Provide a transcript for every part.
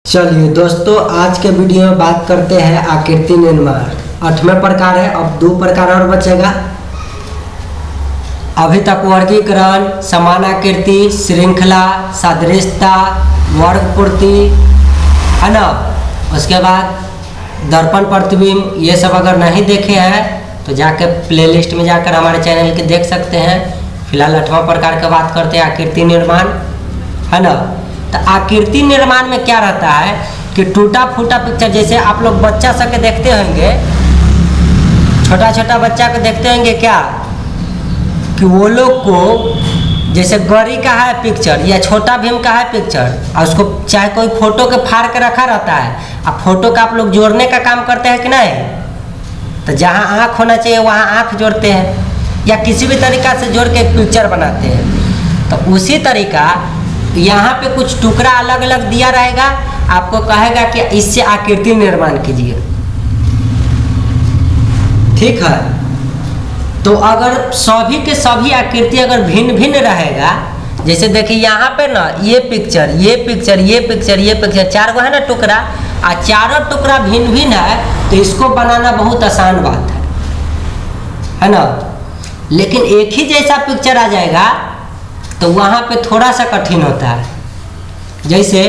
चलिए दोस्तों, आज के वीडियो में बात करते हैं आकृति निर्माण। 8वें प्रकार है, अब 2 प्रकार और बचेगा। अभी तक वर्गीकरण, समान आकृति, श्रृंखला, सादृश्यता, वर्ग पूर्ति है ना। उसके बाद दर्पण प्रतिबिंब, ये सब अगर नहीं देखे हैं तो जाके प्लेलिस्ट में जाकर हमारे चैनल के देख सकते हैं। फिलहाल 8वां प्रकार की बात करते हैं, आकृति निर्माण है ना। तो आकृति निर्माण में क्या रहता है कि टूटा फूटा पिक्चर, जैसे आप लोग बच्चा सब के देखते होंगे, छोटा छोटा बच्चा को देखते होंगे क्या कि वो लोग को जैसे गौरी का है पिक्चर या छोटा भीम का है पिक्चर, और उसको चाहे कोई फोटो के फाड़ के रखा रहता है, अब फोटो का आप लोग जोड़ने का काम करते हैं कि नहीं। तो जहाँ आँख होना चाहिए वहाँ आँख जोड़ते हैं, या किसी भी तरीका से जोड़ के एक पिक्चर बनाते हैं। तो उसी तरीका यहाँ पे कुछ टुकड़ा अलग अलग दिया रहेगा, आपको कहेगा कि इससे आकृति निर्माण कीजिए, ठीक है। तो अगर सभी के सभी आकृति अगर भिन्न भिन्न रहेगा, जैसे देखिए यहाँ पे ना ये पिक्चर, ये पिक्चर, ये पिक्चर, ये पिक्चर, 4 गो है ना टुकड़ा, और चारों टुकड़ा भिन्न भिन्न है, तो इसको बनाना बहुत आसान बात है ना। लेकिन एक ही जैसा पिक्चर आ जाएगा तो वहाँ पे थोड़ा सा कठिन होता है। जैसे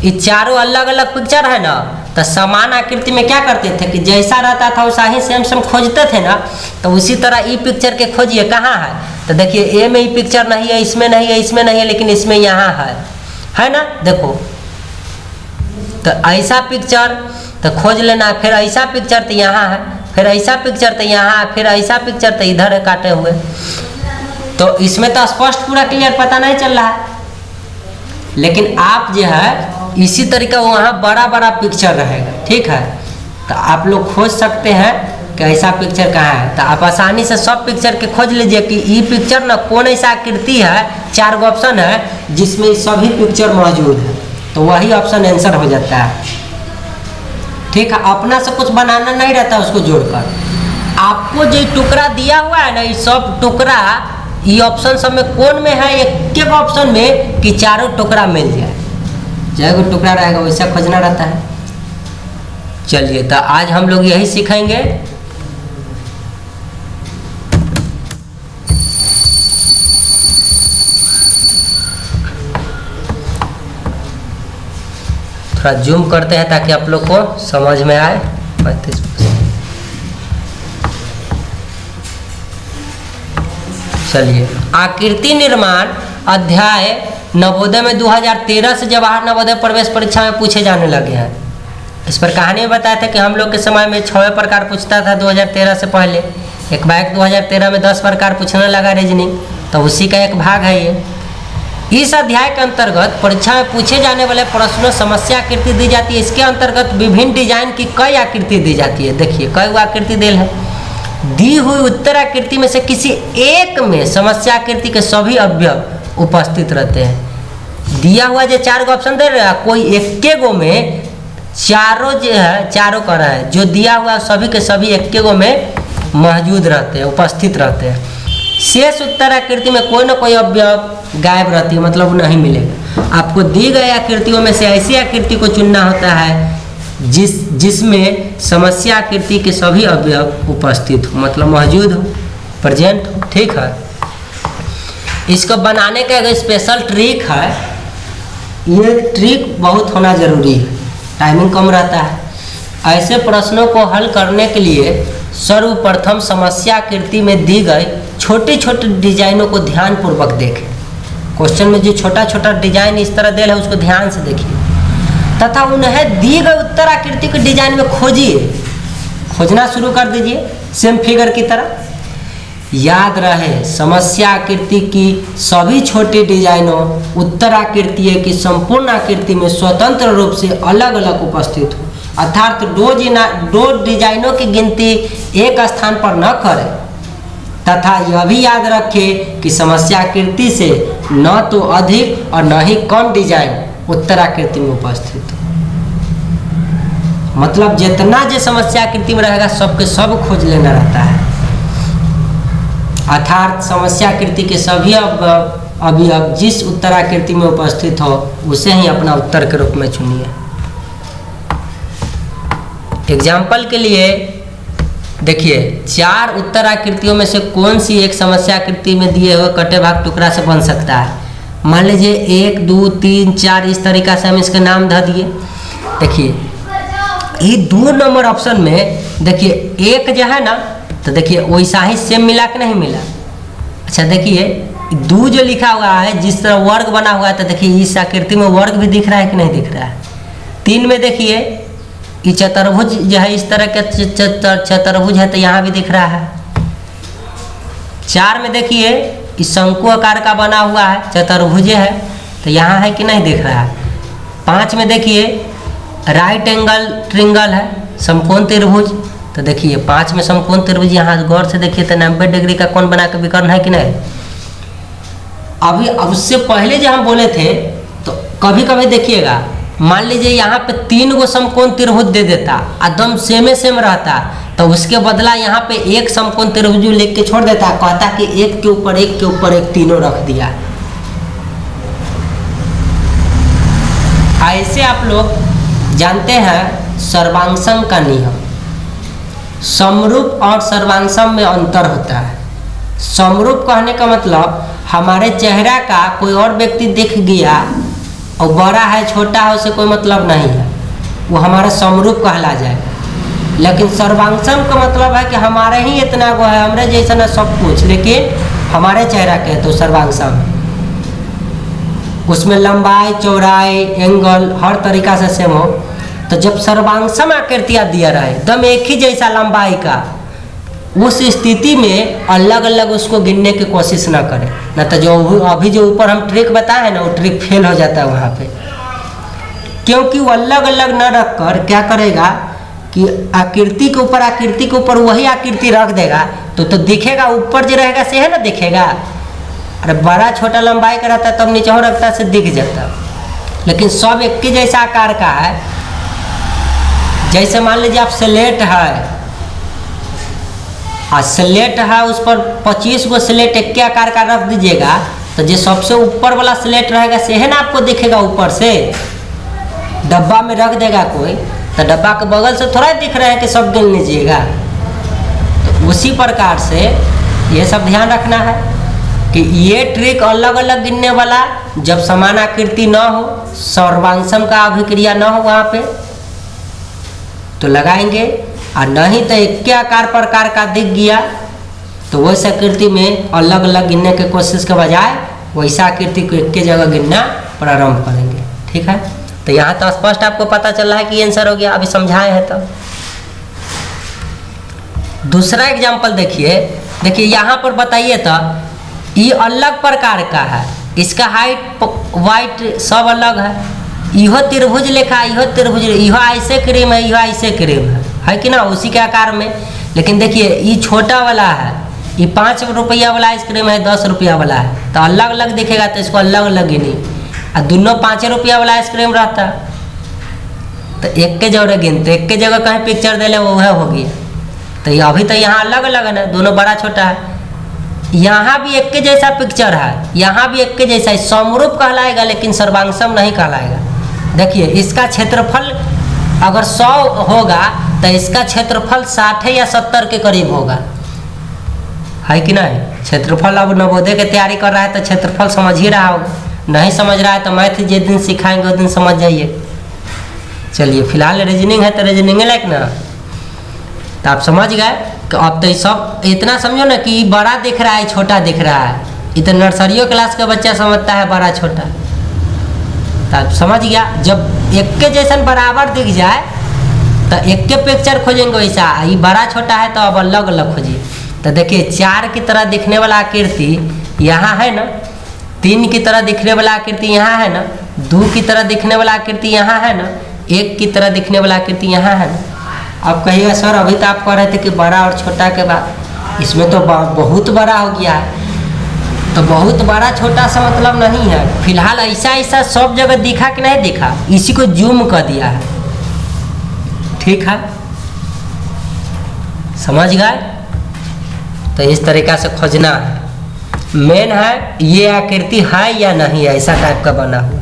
ये चारों अलग अलग पिक्चर है ना, तो समान आकृति में क्या करते थे कि जैसा रहता था वैसा ही सेम सेम खोजते थे ना। तो उसी तरह ई पिक्चर के खोजिए कहाँ है, तो देखिए ए में ई पिक्चर नहीं है, इसमें नहीं है, इसमें नहीं है, लेकिन इसमें यहाँ है ना। देखो तो ऐसा पिक्चर तो खोज लेना, फिर ऐसा पिक्चर तो यहाँ है, फिर ऐसा पिक्चर तो यहाँ, फिर ऐसा पिक्चर तो इधर है काटे हुए। तो इसमें तो स्पष्ट पूरा क्लियर पता नहीं चल रहा है, लेकिन आप जो है इसी तरीका वहाँ बड़ा बड़ा पिक्चर रहेगा, ठीक है। तो आप लोग खोज सकते हैं कि ऐसा पिक्चर कहाँ है। तो आप आसानी से सब पिक्चर के खोज लीजिए कि ये पिक्चर ना कौन ऐसा आकृति है, 4 गो ऑप्शन है जिसमें सभी पिक्चर मौजूद है, तो वही ऑप्शन आंसर हो जाता है, ठीक है। अपना से कुछ बनाना नहीं रहता उसको जोड़कर। आपको जो टुकड़ा दिया हुआ है ना, ये सब टुकड़ा ये ऑप्शन सब में कौन में है, एक ऑप्शन में कि चारों टुकड़ा मिल जाए, चाहे कोई टुकड़ा रहेगा वैसा खोजना रहता है। चलिए तो आज हम लोग यही सीखेंगे। थोड़ा जूम करते हैं ताकि आप लोग को समझ में आए। 35%। चलिए, आकृति निर्माण अध्याय नवोदय में 2013 से जवाहर नवोदय प्रवेश परीक्षा में पूछे जाने लगे हैं। इस पर कहानी में बताया था कि हम लोग के समय में 6वें प्रकार पूछता था 2013 से पहले। एक बार 2013 में 10 प्रकार पूछने लगा रीजनिंग, तो उसी का एक भाग है ये। इस अध्याय के अंतर्गत परीक्षा में पूछे जाने वाले प्रश्नों समस्या आकृति दी जाती है। इसके अंतर्गत विभिन्न डिजाइन की कई आकृति दी जाती है। देखिए कई आकृति दिल है। दी हुई उत्तर आकृति में से किसी एक में समस्या आकृति के सभी अवयव उपस्थित रहते हैं। दिया हुआ जो 4 गो ऑप्शन दे रहा है, कोई एक गो में चारों जो है, चारों कर रहा है, जो दिया हुआ सभी के सभी एक गो में मौजूद रहते हैं, उपस्थित रहते हैं। शेष उत्तर आकृति में कोई ना कोई अवयव गायब रहती है, मतलब नहीं मिलेगा। आपको दी गई आकृतियों में से ऐसी आकृति को चुनना होता है जिसमें समस्या आकृति के सभी अवयव उपस्थित हो, मतलब मौजूद हो, प्रेजेंट हो, ठीक है। इसको बनाने का एक स्पेशल ट्रिक है। ये ट्रिक बहुत होना जरूरी है, टाइमिंग कम रहता है। ऐसे प्रश्नों को हल करने के लिए सर्वप्रथम समस्या आकृति में दी गई छोटी छोटी डिजाइनों को ध्यानपूर्वक देखें। क्वेश्चन में जो छोटा छोटा डिजाइन इस तरह दे है उसको ध्यान से देखिए, तथा उन्हें दी गई उत्तर आकृति के डिजाइन में खोजिए। खोजना शुरू कर दीजिए सेम फिगर की तरह। याद रहे, समस्या आकृति की सभी छोटी डिजाइनों उत्तर आकृति की संपूर्ण आकृति में स्वतंत्र रूप से अलग अलग उपस्थित हो, अर्थात दो डिजाइनों की गिनती एक स्थान पर न करें। तथा यह भी याद रखें कि समस्या आकृति से न तो अधिक और न ही कम डिजाइन उत्तर आकृति में उपस्थित हो। मतलब जितना जो समस्या आकृति में रहेगा सबके सब खोज लेना रहता है, अर्थात समस्या आकृति के सभी अवयव जिस उत्तर आकृति में उपस्थित हो उसे ही अपना उत्तर के रूप में चुनिए। एग्जाम्पल के लिए देखिए, 4 उत्तर आकृतियों में से कौन सी एक समस्या आकृति में दिए हुए कटे भाग टुकड़ा से बन सकता है। मान लीजिए 1 2 3 4 इस तरीका से हम इसके नाम धर दिए। देखिए ये 2 नंबर ऑप्शन में देखिए एक जो है ना, तो देखिए वैसा ही सेम मिला कि नहीं मिला। अच्छा देखिए 2 जो लिखा हुआ है जिस तरह वर्ग बना हुआ है, तो देखिए इस आकृति में वर्ग भी दिख रहा है कि नहीं दिख रहा है। 3 में देखिए ये चतुर्भुज जो है, इस तरह का चतुर्भुज है, तो यहाँ भी दिख रहा है। 4 में देखिए इस शंकु आकार का बना हुआ है, चतुर्भुज है, तो यहाँ है कि नहीं दिख रहा है। 5 में देखिए राइट एंगल ट्रिंगल है, समकोण त्रिभुज, तो देखिए 5 में समकोण त्रिभुज, यहाँ गौर से देखिए तो 90 डिग्री का कोण बना के विकर्ण है कि नहीं। अभी अब उससे पहले जो हम बोले थे, तो कभी कभी देखिएगा मान लीजिए यहाँ पे 3 गो समकोण त्रिभुज दे देता, एकदम सेम रहता, तो उसके बदला यहाँ पे एक समकोण त्रिभुज लिख के छोड़ देता, कहता कि एक के ऊपर एक तीनों रख दिया। ऐसे आप लोग जानते हैं सर्वांगसम का नियम। समरूप और सर्वांगसम में अंतर होता है। समरूप कहने का मतलब हमारे चेहरा का कोई और व्यक्ति दिख गया और बड़ा है छोटा है उससे कोई मतलब नहीं है, वो हमारा समरूप कहला जाएगा। लेकिन सर्वांगसम का मतलब है कि हमारे ही इतना वो है, हमारे जैसा ना सब कुछ, लेकिन हमारे चेहरा के तो सर्वांगसम है। उसमें लंबाई चौड़ाई एंगल हर तरीका से सेम हो। तो जब सर्वांगसम आकृतियाँ दिया रहे एकदम एक ही जैसा लंबाई का, उस स्थिति में अलग अलग उसको गिनने की कोशिश ना करें, ना तो जो अभी जो ऊपर हम ट्रिक बताए हैं ना, वो ट्रिक फेल हो जाता है वहाँ पे। क्योंकि वो अलग अलग न रख कर क्या करेगा कि आकृति के ऊपर वही आकृति रख देगा, तो दिखेगा ऊपर जो रहेगा से है ना दिखेगा। अरे बड़ा छोटा लंबाई का रहता है तब नीचे रखता से दिख जाता, लेकिन सब एक ही जैसा आकार का है। जैसे मान लीजिए आप स्लेट है, स्लेट है उस पर 25 गो स्लेट एक के आकार का रख दीजिएगा, तो जो सबसे ऊपर वाला स्लेट रहेगा से है ना आपको दिखेगा ऊपर से। डब्बा में रख देगा कोई, तो डब्बा के बगल से थोड़ा दिख रहा है कि सब गिन लीजिएगा। तो उसी प्रकार से ये सब ध्यान रखना है कि ये ट्रिक अलग अलग गिनने वाला, जब समान आकृति न हो, सर्वांगसम का अभिक्रिया न हो वहाँ पे तो लगाएंगे, और नहीं तो एक के आकार प्रकार का दिख गया तो वैसे आकृति में अलग अलग गिनने की कोशिश के बजाय वैसा आकृति को एक के जगह गिनना प्रारंभ करेंगे। ठीक है, तो यहाँ तो स्पष्ट आपको पता चल रहा है कि आंसर हो गया, अभी समझाए हैं। तो दूसरा एग्जाम्पल देखिए यहाँ पर बताइए तो ये अलग प्रकार का है, इसका हाइट वाइट सब अलग है। इहो त्रिभुज लिखा है, इहो त्रिभुज, इहो ऐसे क्रीम है, इहो ऐसे क्रीम है कि ना, उसी के आकार में। लेकिन देखिए ये छोटा वाला है, ये 5 रुपया वाला आइसक्रीम है, 10 रुपया वाला है, तो अलग अलग दिखेगा, तो इसको अलग अलग गिनी। और दोनों 5 रुपया वाला आइसक्रीम रहता तो एक के जगह गिनते, एक के जगह कहीं पिक्चर दे ले वो हो गया। तो ये अभी तो यहाँ अलग अलग है ना, दोनों बड़ा छोटा है। यहाँ भी एक के जैसा पिक्चर है, यहाँ भी एक के जैसा, समरूप कहलाएगा लेकिन सर्वांगसम नहीं कहलाएगा। देखिए इसका क्षेत्रफल अगर 100 होगा तो इसका क्षेत्रफल 60 या 70 के करीब होगा, है कि नहीं। क्षेत्रफल अब नवोदय की तैयारी कर रहा है तो क्षेत्रफल समझ ही रहा होगा, नहीं समझ रहा है तो मैथ जिस दिन सिखाएंगे उस दिन समझ जाइए। चलिए फिलहाल रीजनिंग है तो रीजनिंग लायक ना, तो आप समझ गए कि अब तो सब इतना समझो ना कि बड़ा दिख रहा है छोटा दिख रहा है। ये तो नर्सरियों क्लास का बच्चा समझता है बड़ा छोटा, तो आप समझ गया। जब एक के जैसा बराबर दिख जाए तो एक के पिक्चर खोजेंगे वैसा, ये बड़ा छोटा है तो अब अलग अलग खोजिए। तो देखिए 4 की तरह दिखने वाला आकृति यहाँ है ना, 3 की तरह दिखने वाला आकृति यहाँ है ना, 2 की तरह दिखने वाला आकृति यहाँ है ना, 1 की तरह दिखने वाला आकृति यहाँ है ना। अब कहिएगा सर अभी तो आप कह रहे थे कि बड़ा और छोटा के बाद, इसमें तो बहुत बड़ा हो गया है। तो बहुत बड़ा छोटा सा मतलब नहीं है, फिलहाल ऐसा सब जगह दिखा कि नहीं दिखा, इसी को जूम कर दिया है। ठीक है, समझ गए। तो इस तरीका से खोजना है। मेन है ये आकृति है या नहीं, ऐसा टाइप का बना हुआ।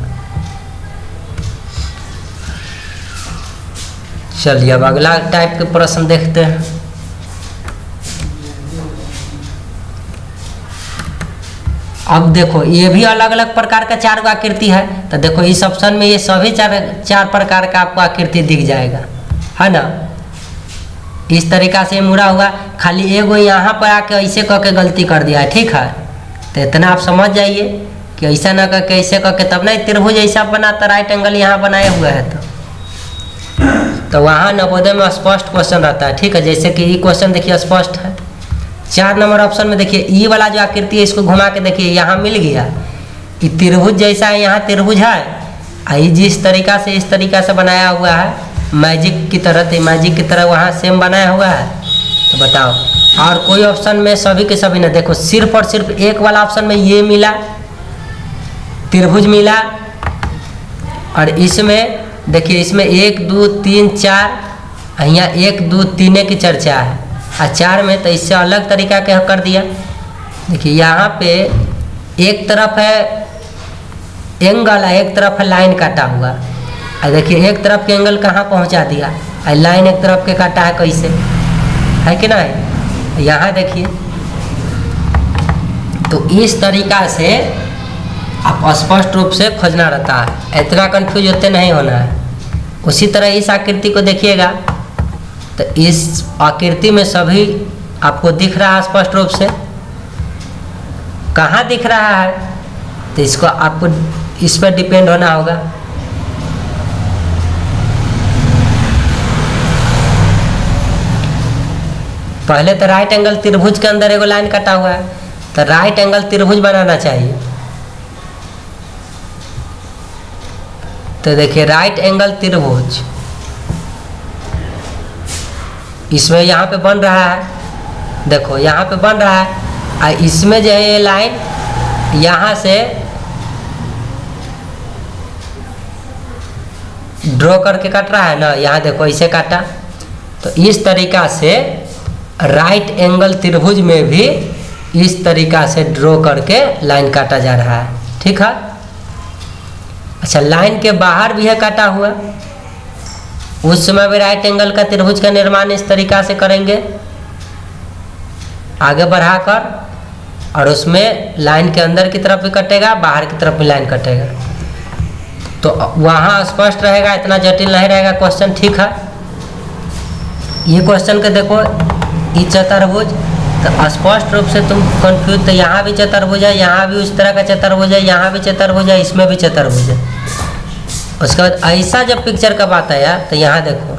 चलिए अब अगला टाइप के प्रश्न देखते हैं। अब देखो ये भी अलग अलग प्रकार का 4 आकृति है, तो देखो इस ऑप्शन में ये सभी चार प्रकार का आपको आकृति दिख जाएगा, है ना। इस तरीका से मुड़ा हुआ, खाली एगो यहाँ पर आके ऐसे करके गलती कर दिया है, ठीक है। तो इतना आप समझ जाइए कि ऐसा ना करके ऐसे करके, तब ना त्रिभुज ऐसा बना, तो राइट एंगल यहाँ बनाया हुआ है। तो वहाँ नवोदय में स्पष्ट क्वेश्चन रहता है, ठीक है। जैसे कि ये क्वेश्चन देखिए स्पष्ट है। 4 नंबर ऑप्शन में देखिए ई वाला जो आकृति है इसको घुमा के देखिए, यहाँ मिल गया। ये त्रिभुज जैसा है, यहाँ त्रिभुज है। ये जिस तरीका से इस तरीका से बनाया हुआ है मैजिक की तरह, तो मैजिक की तरह वहाँ सेम बनाया हुआ है। तो बताओ, और कोई ऑप्शन में सभी के सभी ना, देखो सिर्फ और सिर्फ एक वाला ऑप्शन में ये मिला, त्रिभुज मिला। और इसमें देखिए, इसमें 1 2 3 4, यहाँ 1 2 3 की चर्चा है। और 4 में तो इससे अलग तरीका के कर दिया। देखिए यहाँ पे एक तरफ है एंगल है, एक तरफ है लाइन काटा हुआ। और देखिए एक तरफ के एंगल कहाँ पहुँचा दिया, और लाइन एक तरफ के काटा है, कैसे है कि नहीं। यहाँ देखिए, तो इस तरीका से आप स्पष्ट रूप से खोजना रहता है, इतना कंफ्यूज होते नहीं होना है। उसी तरह इस आकृति को देखिएगा, तो इस आकृति में सभी आपको दिख रहा है स्पष्ट रूप से। कहाँ दिख रहा है, तो इसको आपको इस पर डिपेंड होना होगा। पहले तो राइट एंगल त्रिभुज के अंदर एगो लाइन कटा हुआ है, तो राइट एंगल त्रिभुज बनाना चाहिए। तो देखिए राइट एंगल त्रिभुज इसमें यहाँ पे बन रहा है, देखो यहाँ पे बन रहा है। और इसमें जो है ये लाइन यहाँ से ड्रॉ करके काट रहा है ना, यहाँ देखो ऐसे काटा। तो इस तरीका से राइट एंगल त्रिभुज में भी इस तरीका से ड्रॉ करके लाइन काटा जा रहा है, ठीक है। अच्छा, लाइन के बाहर भी है काटा हुआ, उस समय भी राइट एंगल का त्रिभुज का निर्माण इस तरीका से करेंगे, आगे बढ़ाकर। और उसमें लाइन के अंदर की तरफ भी कटेगा, बाहर की तरफ भी लाइन कटेगा। तो वहाँ स्पष्ट रहेगा, इतना जटिल नहीं रहेगा क्वेश्चन, ठीक है। ये क्वेश्चन के देखो, ये चतुर्भुज, तो स्पष्ट रूप से तुम कंफ्यूज, तो यहाँ भी चतुर्भुज है, यहाँ भी उस तरह का चतुर्भुज है, यहाँ भी चतुर्भुज है, इसमें भी चतुर्भुज है। उसके बाद ऐसा जब पिक्चर का बात आया, तो यहाँ देखो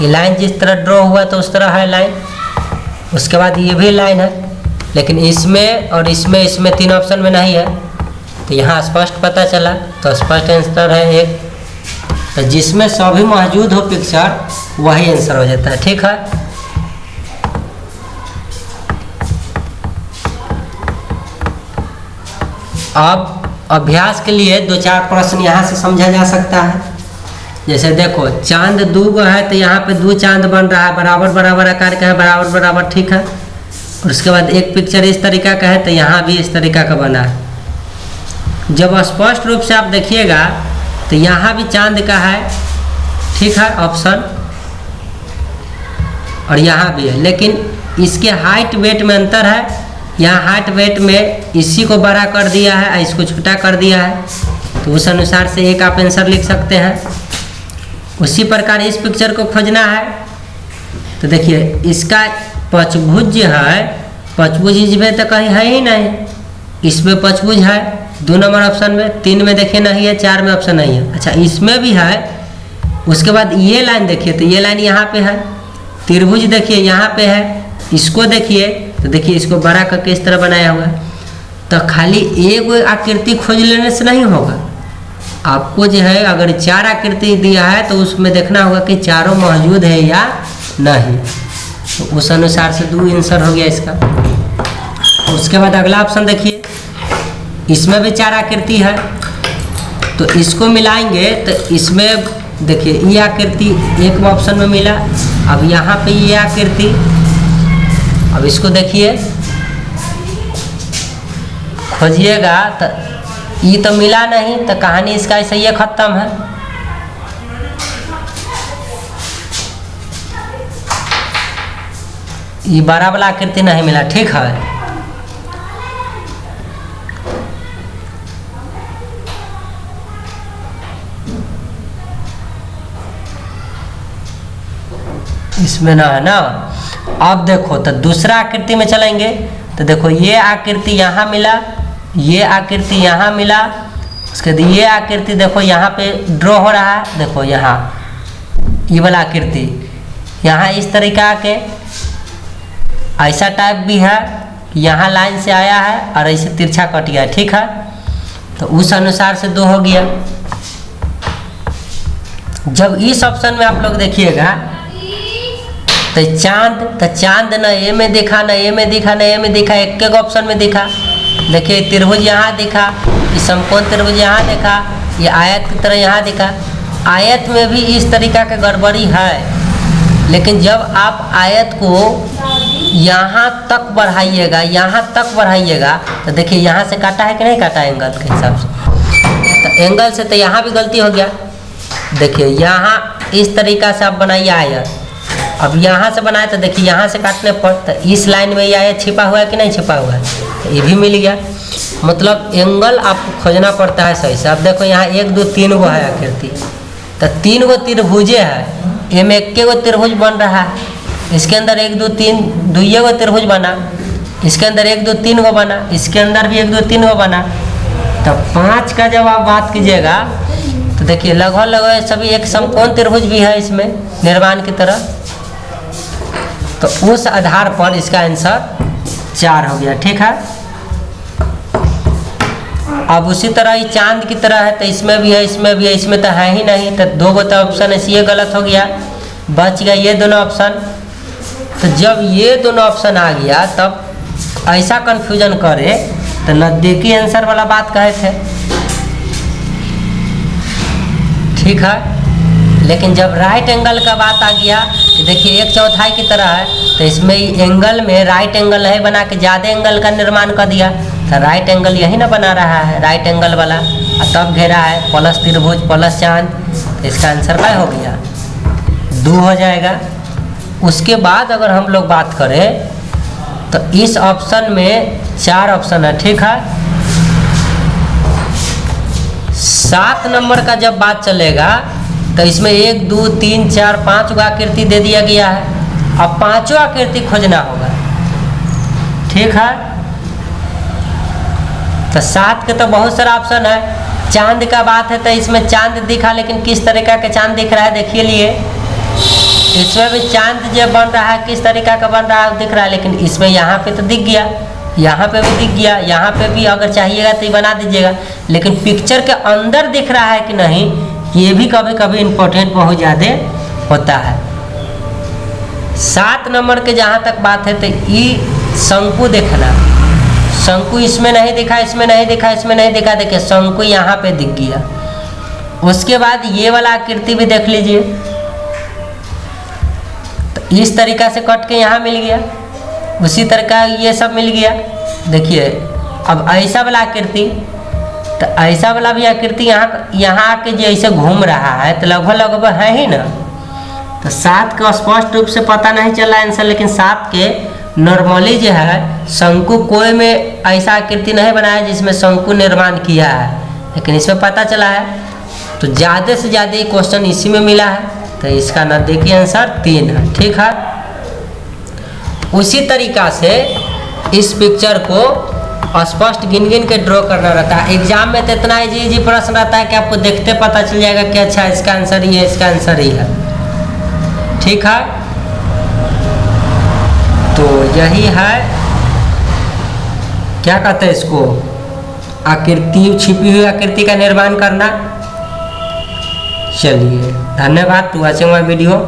ये लाइन जिस तरह ड्रॉ हुआ तो उस तरह है लाइन। उसके बाद ये भी लाइन है, लेकिन इसमें और इसमें 3 ऑप्शन में नहीं है। तो यहाँ स्पष्ट पता चला, तो स्पष्ट आंसर है 1। तो जिसमें सभी मौजूद हो पिक्चर वही आंसर हो जाता है, ठीक है। अब अभ्यास के लिए 2-4 प्रश्न यहाँ से समझा जा सकता है। जैसे देखो चांद 2 गो है, तो यहाँ पे 2 चांद बन रहा है, बराबर बराबर आकार का है, बराबर बराबर, ठीक है। और उसके बाद एक पिक्चर इस तरीका का है, तो यहाँ भी इस तरीका का बना है। जब स्पष्ट रूप से आप देखिएगा तो यहाँ भी चांद का है, ठीक है ऑप्शन, और यहाँ भी है, लेकिन इसके हाइट वेट में अंतर है। यहाँ हाइट वेट में इसी को बड़ा कर दिया है, इसको छोटा कर दिया है, तो उस अनुसार से एक आप आंसर लिख सकते हैं। उसी प्रकार इस पिक्चर को खोजना है, तो देखिए इसका पंचभुज जो है, पंचभुज इसमें तो कहीं है ही नहीं, इसमें पंचभुज है 2 नंबर ऑप्शन में, 3 में देखिए नहीं है, 4 में ऑप्शन नहीं है। अच्छा, इसमें भी है। उसके बाद ये लाइन देखिए, तो ये लाइन यहाँ पे है, त्रिभुज देखिए यहाँ पे है, इसको देखिए, तो देखिए इसको बड़ा करके इस तरह बनाया हुआ है। तो खाली एक आकृति खोज लेने से नहीं होगा, आपको जो है अगर 4 आकृति दिया है तो उसमें देखना होगा कि चारों मौजूद है या नहीं। तो उस अनुसार से 2 आंसर हो गया इसका। उसके बाद अगला ऑप्शन देखिए, इसमें भी 4 आकृति है, तो इसको मिलाएंगे तो इसमें देखिए ये आकृति एक ऑप्शन में मिला। अब यहाँ पे ये आकृति, अब इसको देखिए खोजिएगा तो ये तो मिला नहीं, तो कहानी इसका ऐसे ही ख़त्म है। ये बड़ा वाला आकृति नहीं मिला, ठीक है। इसमें ना है ना। अब देखो तो दूसरा आकृति में चलेंगे तो देखो ये आकृति यहाँ मिला, ये आकृति यहाँ मिला, उसके बाद ये आकृति देखो यहाँ पे ड्रॉ हो रहा है, देखो यहाँ ये वाला आकृति यहाँ इस तरीका के ऐसा टाइप भी है, यहाँ लाइन से आया है और ऐसे तिरछा कट गया, ठीक है। तो उस अनुसार से 2 हो गया। जब इस ऑप्शन में आप लोग देखिएगा तो चांद न ए में दिखा, न ए में दिखा, न ए में दिखा, एक एक ऑप्शन में दिखा। देखिए त्रिभुज यहाँ दिखा, ये समकोण त्रिभुज यहाँ दिखा, ये आयत की तरह यहाँ दिखा। आयत में भी इस तरीका का गड़बड़ी है, लेकिन जब आप आयत को यहाँ तक बढ़ाइएगा, यहाँ तक बढ़ाइएगा तो देखिए यहाँ से काटा है कि नहीं काटा है एंगल के हिसाब से, तो एंगल से तो यहाँ भी गलती हो गया। देखिए यहाँ इस तरीका से आप बनाइए आयत, अब यहाँ से बनाए तो देखिए यहाँ से काटने पर तो इस लाइन में ये आयत छिपा हुआ है कि नहीं छिपा हुआ है, तो ये भी मिल गया। मतलब एंगल आपको खोजना पड़ता है सही से। अब देखो यहाँ 1 2 3 गो है आकृति, तो 3 गो त्रिभुजे है, ये में 1 गो त्रिभुज बन रहा है, इसके अंदर 1 2 3 2 गो त्रिभुज बना, इसके अंदर 1 2 3 गो बना, इसके अंदर भी 1 2 3 गो बना। तो 5 का जब आप बात कीजिएगा तो देखिए लगभग सभी एक समकोण त्रिभुज भी है इसमें निर्माण की तरह, तो उस आधार पर इसका आंसर 4 हो गया, ठीक है। अब उसी तरह ये चांद की तरह है, तो इसमें भी है, इसमें भी है, इसमें तो है ही नहीं, तो 2 गो तो ऑप्शन है, ये गलत हो गया, बच गया ये दोनों ऑप्शन। तो जब ये दोनों ऑप्शन आ गया तब ऐसा कंफ्यूजन करे तो नज़दीकी आंसर वाला बात कहे थे, ठीक है। लेकिन जब राइट एंगल का बात आ गया कि देखिए 1/4 की तरह है, तो इसमें एंगल में राइट एंगल है बना के ज़्यादा एंगल का निर्माण कर दिया, तो राइट एंगल यही ना बना रहा है राइट एंगल वाला, और तब घेरा है प्लस त्रिभुज प्लस चांद, तो इसका आंसर क्या हो गया 2 हो जाएगा। उसके बाद अगर हम लोग बात करें तो इस ऑप्शन में 4 ऑप्शन है, ठीक है। 7 नंबर का जब बात चलेगा तो इसमें 1 2 3 4 5 गो आकृति दे दिया गया है, अब 5वां आकृति खोजना होगा, ठीक है। तो 7 के तो बहुत सारा ऑप्शन है। चांद का बात है तो इसमें चांद दिखा, लेकिन किस तरीका का चांद दिख रहा है देखिए लिए, इसमें भी चांद जब बन रहा है किस तरीका का बन रहा है दिख रहा है, लेकिन इसमें यहाँ पे तो दिख गया, यहाँ पे भी दिख गया, यहाँ पे भी अगर चाहिएगा तो ये बना दीजिएगा, लेकिन पिक्चर के अंदर दिख रहा है कि नहीं ये भी कभी कभी इम्पोर्टेंट बहुत ज़्यादा होता है। 7 नंबर के जहाँ तक बात है तो ये शंकु देखना, शंकु इसमें नहीं दिखा, इसमें नहीं दिखा, इसमें नहीं दिखा, देखिए शंकु यहाँ पे दिख गया। उसके बाद ये वाला आकृति भी देख लीजिए, तो इस तरीका से कट के यहाँ मिल गया, उसी तरह का ये सब मिल गया। देखिए अब ऐसा वाला आकृति, तो ऐसा वाला भी आकृति यहाँ आके जैसे घूम रहा है तो लगभग है ही ना। तो 7 का स्पष्ट रूप से पता नहीं चला आंसर, लेकिन 7 के नॉर्मली जो है शंकु कोई में ऐसा आकृति नहीं बनाया जिसमें शंकु निर्माण किया है, लेकिन इसमें पता चला है। तो ज़्यादा से ज़्यादा क्वेश्चन इसी में मिला है, तो इसका नज़दीकी आंसर 3 है, ठीक है। उसी तरीका से इस पिक्चर को स्पष्ट गिन गिन के ड्रॉ करना रहता है। एग्जाम में तो इतना इजी प्रश्न रहता है कि आपको देखते पता चल जाएगा कि अच्छा इसका आंसर ही है, इसका आंसर ही है, ठीक है। तो यही है, क्या कहते हैं इसको, आकृति, छिपी हुई आकृति का निर्माण करना। चलिए धन्यवाद टू वॉचिंग माय वीडियो।